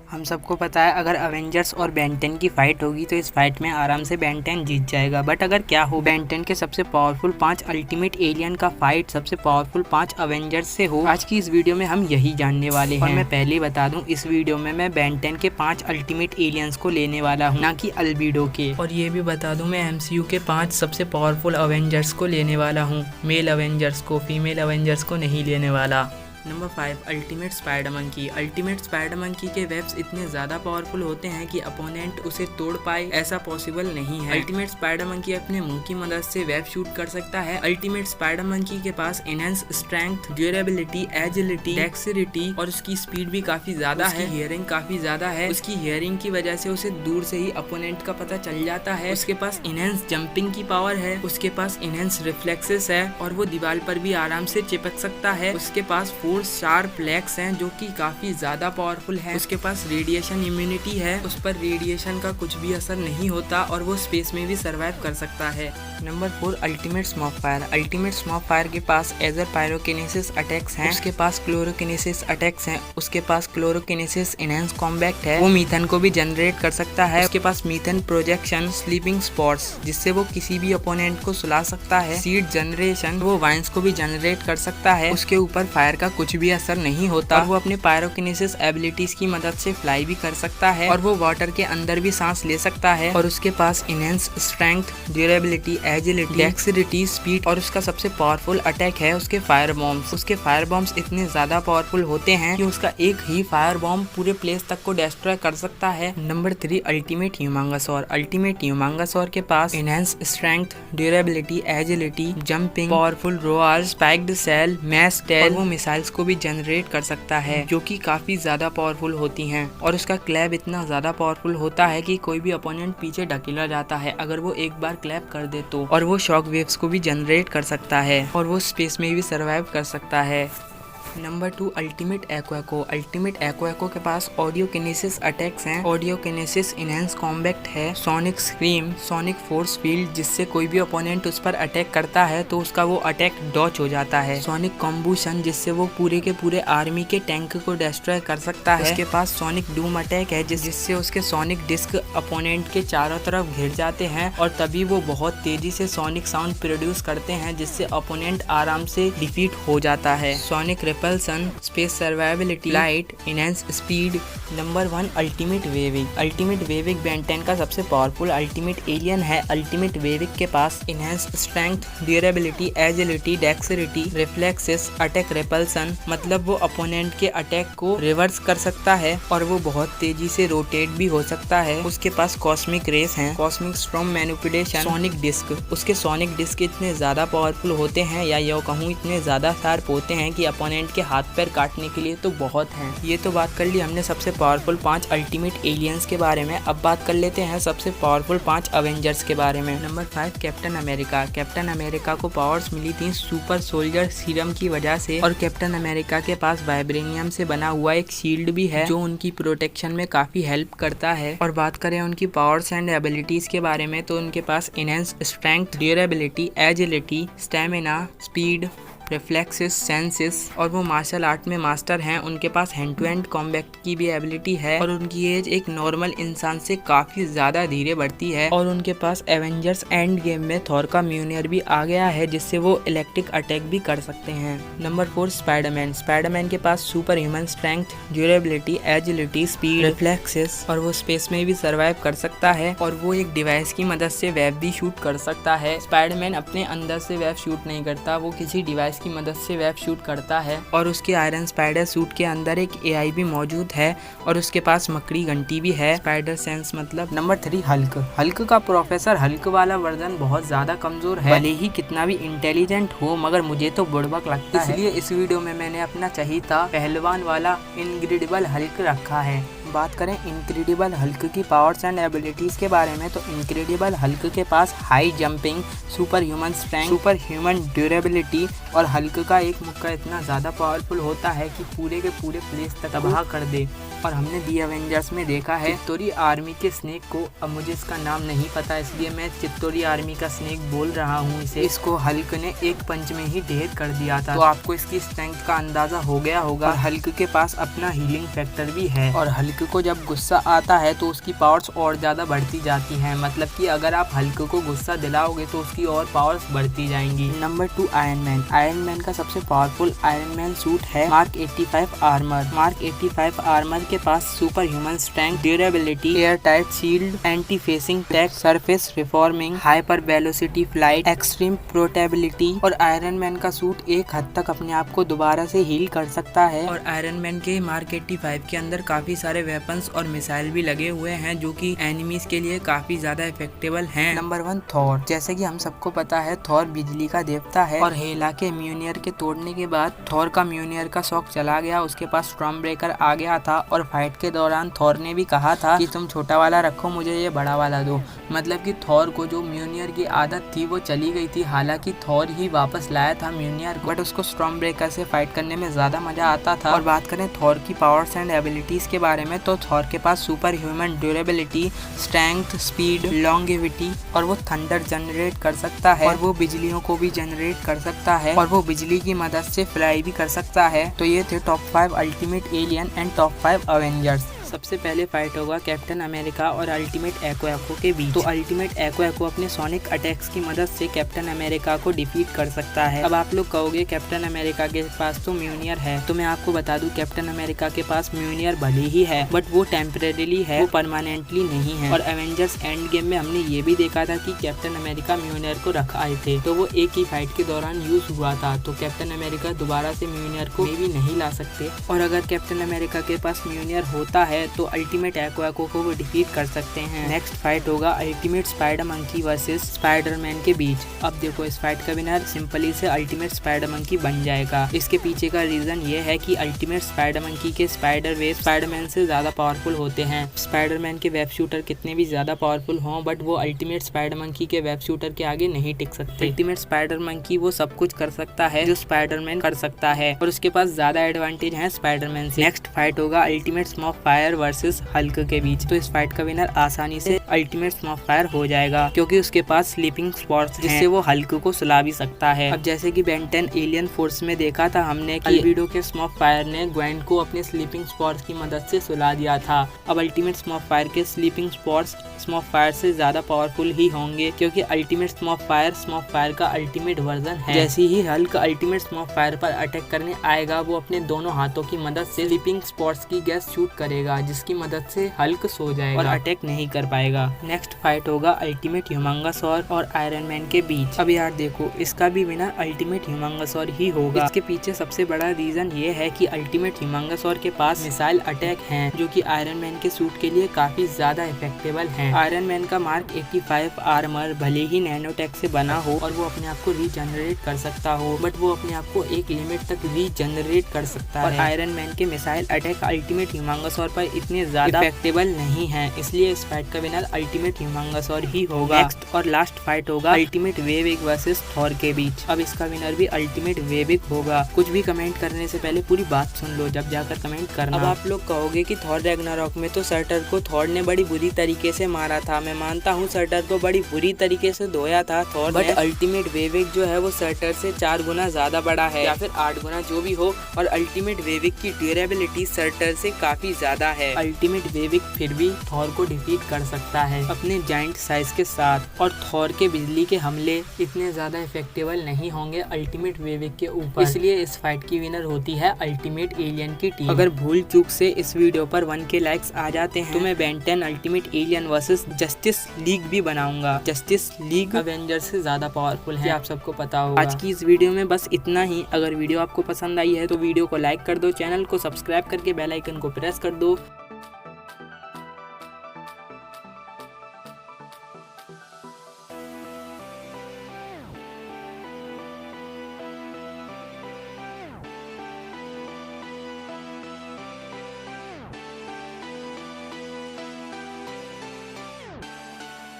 हम सबको पता है अगर अवेंजर्स और बेन 10 की फाइट होगी तो इस फाइट में आराम से बेन 10 जीत जाएगा। बट अगर क्या हो बेन 10 के सबसे पावरफुल 5 अल्टीमेट एलियन का फाइट सबसे पावरफुल 5 अवेंजर्स से हो, आज की इस वीडियो में हम यही जानने वाले हैं। और मैं पहले ही बता दूं, इस वीडियो में मैं बेन 10 के 5 अल्टीमेट एलियंस को लेने वाला हूँ, ना कि अल्बीडो के। और ये भी बता दूं, मैं MCU के 5 सबसे पावरफुल अवेंजर्स को लेने वाला हूँ, मेल अवेंजर्स को, फीमेल अवेंजर्स को नहीं लेने वाला। Number 5 ultimate spider monkey. Ultimate spider monkey के वेब्स इतने ज़्यादा पावरफुल होते हैं कि अपोनेंट उसे तोड़ पाए ऐसा पॉसिबल नहीं है। अल्टीमेट स्पाइडर मंकी अपने मुंह की मदद से वेब शूट कर सकता है। अल्टीमेट स्पाइडर मंकी के पास एनहेंस स्ट्रेंथ, ड्यूरेबिलिटी, एजिलिटी, डेक्सिलिटी और उसकी स्पीड भी काफी ज्यादा है। हियरिंग काफी ज्यादा है। उसकी हियरिंग की वजह से उसे दूर से ही अपोनेंट का पता चल जाता है। उसके पास एनहेंस जंपिंग की पावर है। उसके पास एनहेंस रिफ्लेक्सेस है और वो दीवार पर भी आराम से चिपक सकता है। उसके पास शार्प लेग्स हैं जो कि काफी ज्यादा पावरफुल है। उसके पास रेडिएशन इम्यूनिटी है, उस पर रेडिएशन का कुछ भी असर नहीं होता और वो स्पेस में भी सरवाइव कर सकता है। Number 4 ultimate smoke fire. Ultimate smoke fire के पास एजर पायरोकिनेसिस अटैक्स हैं। उसके पास क्लोरोकिनेसिस अटैक्स हैं। उसके पास क्लोरोकिनेसिस एनहांस कॉम्बैक्ट है। वो मीथन को भी जनरेट कर सकता है। उसके पास मीथन प्रोजेक्शन, स्लीपिंग स्पॉट्स जिससे वो किसी भी अपोनेंट को सुला सकता है। सीड जनरेशन, वो वाइन्स को भी जनरेट कर सकता है। उसके ऊपर फायर का कुछ भी असर नहीं होता और वो अपने पायरोकिनेसिस एबिलिटीज की मदद से फ्लाई भी कर सकता है और वो वाटर के अंदर भी सांस ले सकता है। और उसके पास enhanced strength, durability, agility, dexterity, speed और उसका सबसे पावरफुल अटैक है उसके फायर बॉम्ब्स। उसके फायर बॉम्ब्स इतने ज्यादा पावरफुल होते हैं कि उसका एक ही फायर बॉम्ब पूरे प्लेस तक को डिस्ट्रॉय कर सकता है। Number 3 ultimate Humungousaur. Ultimate Humungousaur के पास enhanced strength, durability, agility, jumping, powerful roar, spiked shell, mace tail, वो मिसाइल्स को भी जनरेट कर सकता है जो कि काफी ज्यादा पावरफुल होती हैं। और उसका क्लैब इतना ज्यादा पावरफुल होता है कि कोई भी अपोनेंट पीछे ढकेला जाता है अगर वो एक बार क्लैब कर दे तो। और वो शॉक वेव्स को भी जनरेट कर सकता है और वो स्पेस में भी सरवाइव कर सकता है। Number 2 ultimate Echo Echo. Ultimate Echo Echo के पास ऑडियोकिनेसिस अटैक्स हैं। ऑडियोकिनेसिस इनहेंस कॉम्बैक्ट है। Sonic scream, sonic force field जिससे कोई भी ओपोनेंट उस पर अटैक करता है तो उसका वो अटैक डॉच हो जाता है। सोनिक कॉम्बूशन जिससे वो पूरे के पूरे आर्मी के टैंक को डिस्ट्रॉय कर सकता है। उसके पास सोनिक डूम अटैक है जिससे उसके सोनिक डिस्क अपोनेंट के चारों तरफ घिर जाते हैं और तभी वो बहुत तेजी से सोनिक साउंड प्रोड्यूस करते हैं जिससे अपोनेंट आराम से डिफीट हो जाता है। Sonic sun, space survivability, light, enhanced speed. Number 1 ultimate Way Big. Ultimate Way Big Ben 10 का सबसे पावरफुल अल्टीमेट एलियन है। अल्टीमेट वेविक के पास enhanced strength, durability, agility, dexterity, reflexes, attack repulsion, मतलब वो अपोनेंट के अटैक को रिवर्स कर सकता है और वो बहुत तेजी से रोटेट भी हो सकता है। उसके पास कॉस्मिक रेस हैं, cosmic storm manipulation, sonic disc. उसके सोनिक डिस्क इतने ज्यादा पावरफुल होते हैं या यो कहूँ इतने ज्यादा शार्प होते हैं कि अपोनेंट के हाथ पैर काटने के लिए तो बहुत हैं। ये तो बात कर ली हमने सबसे पावरफुल 5 अल्टीमेट एलियंस के बारे में। अब बात कर लेते हैं सबसे पावरफुल 5 अवेंजर्स के बारे में। Number 5 captain America. Captain America को पावर्स मिली थी सुपर सोल्जर सीरम की वजह से और कैप्टन अमेरिका के पास वाइब्रेनियम से बना हुआ एक शील्ड भी है जो उनकी प्रोटेक्शन में काफी हेल्प करता है। और बात करें उनकी पावर्स एंड एबिलिटीज के बारे में तो उनके पास enhanced strength, durability, agility, stamina, speed, reflexes, senses और वो मार्शल आर्ट में मास्टर हैं। उनके पास हैंड टू हैंड कॉम्बैट की भी एबिलिटी है और उनकी एज एक नॉर्मल इंसान से काफी ज्यादा धीरे बढ़ती है। और उनके पास एवेंजर्स एंड गेम में थॉर का म्यूनियर भी आ गया है जिससे वो इलेक्ट्रिक अटैक भी कर सकते हैं। Number 4 Spiderman. स्पाइडरमैन के पास super human strength, durability, agility, speed, reflexes और वो स्पेस में भी सर्वाइव कर सकता है और वो एक डिवाइस की मदद से वेब भी शूट कर सकता है। स्पाइडरमैन अपने अंदर से वेब शूट नहीं करता, वो किसी डिवाइस की मदद से वेब शूट करता है। और उसके आयरन स्पाइडर सूट के अंदर एक AI भी मौजूद है और उसके पास मकड़ी घंटी भी है, स्पाइडर सेंस मतलब। Number 3 Hulk. हल्क का प्रोफेसर हल्क वाला वर्जन बहुत ज्यादा कमजोर है, भले ही कितना भी इंटेलिजेंट हो मगर मुझे तो बुड़बक लगता है, इसलिए इस वीडियो में मैंने अपना चहीता पहलवान वाला इनक्रेडिबल हल्क रखा है। बात करें इनक्रेडिबल हल्क की पावर्स एंड एबिलिटीज के बारे में तो इनक्रेडिबल हल्क के पास high jumping, super human strength, super human durability और हल्क का एक मुक्का इतना ज़्यादा पावरफुल होता है कि पूरे के पूरे प्लेस तक तबाह कर दे। और हमने दी एवेंजर्स में देखा है चित्तौरी आर्मी के स्नेक को, अब मुझे इसका नाम नहीं पता इसलिए मैं चित्तौरी आर्मी का स्नेक बोल रहा हूँ इसे। इसको हल्क ने एक पंच में ही ढेर कर दिया था, तो आपको इसकी स्ट्रेंथ का अंदाजा हो गया होगा। और हल्क के पास अपना हीलिंग फैक्टर भी है और हल्क को जब गुस्सा आता है तो उसकी पावर्स और ज़्यादा बढ़ती जाती हैं। मतलब कि अगर आप हल्क को गुस्सा दिलाओगे तो उसकी और पावर्स बढ़ती जाएंगी। Number 2 Iron Man. Iron Man का सबसे पावरफुल आयरन मैन सूट है मार्क 85 आर्मर। मार्क 85 आर्मर के पास super human strength, durability, air tight shield, anti phasing tech, surface reforming, hyper velocity flight, extreme portability और Iron Man का suit एक हद तक अपने आप को दोबारा से हील कर सकता है। और आयरन मैन के मार्क 85 के अंदर काफी सारे वेपन्स और मिसाइल भी लगे हुए हैं जो कि एनिमीज के लिए काफी ज्यादा इफेक्टेबल हैं। Number 1 Thor. जैसे कि हम सबको पता है थॉर बिजली का देवता है और हेला के म्यूनियर के तोड़ने के बाद थॉर का म्यूनियर का शौक चला गया, उसके पास स्टॉर्म ब्रेकर आ गया था और फाइट के दौरान थॉर ने भी कहा था कि तुम छोटा वाला रखो, मुझे ये बड़ा वाला दो। मतलब कि थॉर को जो म्यूनियर की आदत थी वो चली गई थी। हालांकि थॉर ही वापस लाया था म्यूनियर, बट उसको स्टॉर्म ब्रेकर से फाइट करने में ज्यादा मजा आता था। और बात करें थॉर की पावर्स एंड एबिलिटीज के बारे में तो थॉर के पास super human durability, strength, speed, longevity और वो थंडर जनरेट कर सकता है और वो बिजलियों को भी जनरेट कर सकता है और वो बिजली की मदद से फ्लाई भी कर सकता है। तो ये थे top 5 ultimate alien and top 5 Avengers. सबसे पहले फाइट होगा कैप्टन अमेरिका और अल्टीमेट एको के बीच। तो अल्टीमेट एको अपने सोनिक अटैक्स की मदद से कैप्टन अमेरिका को डिफीट कर सकता है। अब आप लोग कहोगे कैप्टन अमेरिका के पास तो म्यूनियर है, तो मैं आपको बता दूं कैप्टन अमेरिका के पास म्यूनियर भले ही है बट वो टेम्परेरीली है, वो परमानेंटली नहीं है। और एवेंजर्स एंड गेम में हमने ये भी देखा था कि कैप्टन अमेरिका म्यूनियर को रख आए थे, तो वो एक ही फाइट के दौरान यूज हुआ था। तो कैप्टन अमेरिका दोबारा से म्यूनियर को भी नहीं ला सकते। और अगर कैप्टन अमेरिका के पास म्यूनियर होता है तो अल्टीमेट एको को वो डिफीट कर सकते हैं। नेक्स्ट फाइट होगा ultimate spider monkey versus Spiderman के बीच। अब देखो इस फाइट का विनर सिंपली से अल्टीमेट स्पाइडर मंकी बन जाएगा। इसके पीछे का रीजन ये है कि अल्टीमेट स्पाइडर मंकी के स्पाइडर वेब स्पाइडरमैन से ज्यादा पावरफुल होते हैं। स्पाइडरमैन के वेब शूटर कितने भी ज्यादा पावरफुल हों बट वो अल्टीमेट स्पाइडर मंकी के वेब शूटर के आगे नहीं टिक सकते। अल्टीमेट स्पाइडर मंकी वो सब कुछ कर सकता है जो स्पाइडरमैन कर सकता है और उसके पास ज्यादा एडवांटेज है स्पाइडरमैन से। नेक्स्ट फाइट होगा ultimate smoke fire versus Hulk के बीच। तो इस फाइट का विनर आसानी से अल्टीमेट स्मॉक फायर हो जाएगा क्योंकि उसके पास स्लीपिंग स्पॉट्स जिससे वो हल्क को सुला भी सकता है। अब जैसे कि बेन 10 एलियन फोर्स में देखा था हमने कि अल्बीडो के स्मॉक फायर ने ग्वेन को अपने स्लीपिंग स्पॉट्स की मदद से सुला दिया था। अब अल्टीमेट स्मॉक फायर के स्लीपिंग स्पॉट्स स्मॉक फायर से ज्यादा पावरफुल ही होंगे क्योंकि अल्टीमेट स्मॉक फायर का अल्टीमेट वर्जन है। जैसे ही हल्क अल्टीमेट स्मॉक फायर पर अटैक करने आएगा वो अपने दोनों हाथों की मदद से स्लीपिंग स्पॉट्स की गैस शूट करेगा जिसकी मदद से हल्क सो जाएगा और अटैक नहीं कर पाएगा। नेक्स्ट फाइट होगा अल्टीमेट ह्यूमंगसॉर और आयरन मैन के बीच। अब यार देखो इसका भी विनर अल्टीमेट ह्यूमंगसॉर ही होगा। इसके पीछे सबसे बड़ा रीजन ये है कि अल्टीमेट ह्यूमंगसॉर के पास मिसाइल अटैक हैं जो कि आयरन मैन के सूट के लिए काफी ज्यादा इफेक्टेबल हैं। आयरन मैन का मार्क 85 आर्मर भले ही नैनोटेक से बना हो और वो अपने आप को रीजनरेट कर सकता हो बट वो अपने आप को एक लिमिट तक रीजनरेट कर सकता है। और आयरन मैन के मिसाइल अटैक अल्टीमेट ह्यूमंगसॉर पर इतने ज्यादा इफेक्टेबल नहीं है, इसलिए इस फाइट का विनर अल्टीमेट ह्यूमंगसॉर ही होगा। नेक्स्ट और लास्ट फाइट होगा अल्टीमेट वेविक वर्सेस थॉर के बीच। अब इसका विनर भी अल्टीमेट वेविक होगा। कुछ भी कमेंट करने से पहले पूरी बात सुन लो जब जाकर कमेंट करना। अब आप लोग कहोगे कि थॉर रैग्नारॉक में तो सर्टर को थॉर ने बड़ी बुरी तरीके से मारा था। मैं मानता हूँ सर्टर को बड़ी बुरी तरीके से धोया था थॉर, बट अल्टीमेट वेविक जो है वो सर्टर से 4 गुना ज्यादा बड़ा है या फिर 8 गुना जो भी हो। और अल्टीमेट वेविक की ड्यूरेबिलिटी सर्टर से काफी ज्यादा है। अल्टीमेट वेविक फिर भी थॉर को डिफीट कर सकता है अपने जाइंट साइज के साथ। और थॉर के बिजली के हमले इतने ज्यादा इफेक्टेबल नहीं होंगे अल्टीमेट वेविक के ऊपर, इसलिए इस फाइट की विनर होती है अल्टीमेट एलियन की टीम। अगर भूल चूक से इस वीडियो पर 1 के लाइक्स आ जाते हैं तो मैं Ben 10 ultimate alien versus justice league भी बनाऊंगा। जस्टिस लीग अवेंजर से ज्यादा पावरफुल है, आप सबको पता होगा। आज की इस वीडियो में बस इतना ही। अगर वीडियो आपको पसंद आई है तो वीडियो को लाइक कर दो, चैनल को सब्सक्राइब करके बेल आइकन को प्रेस कर दो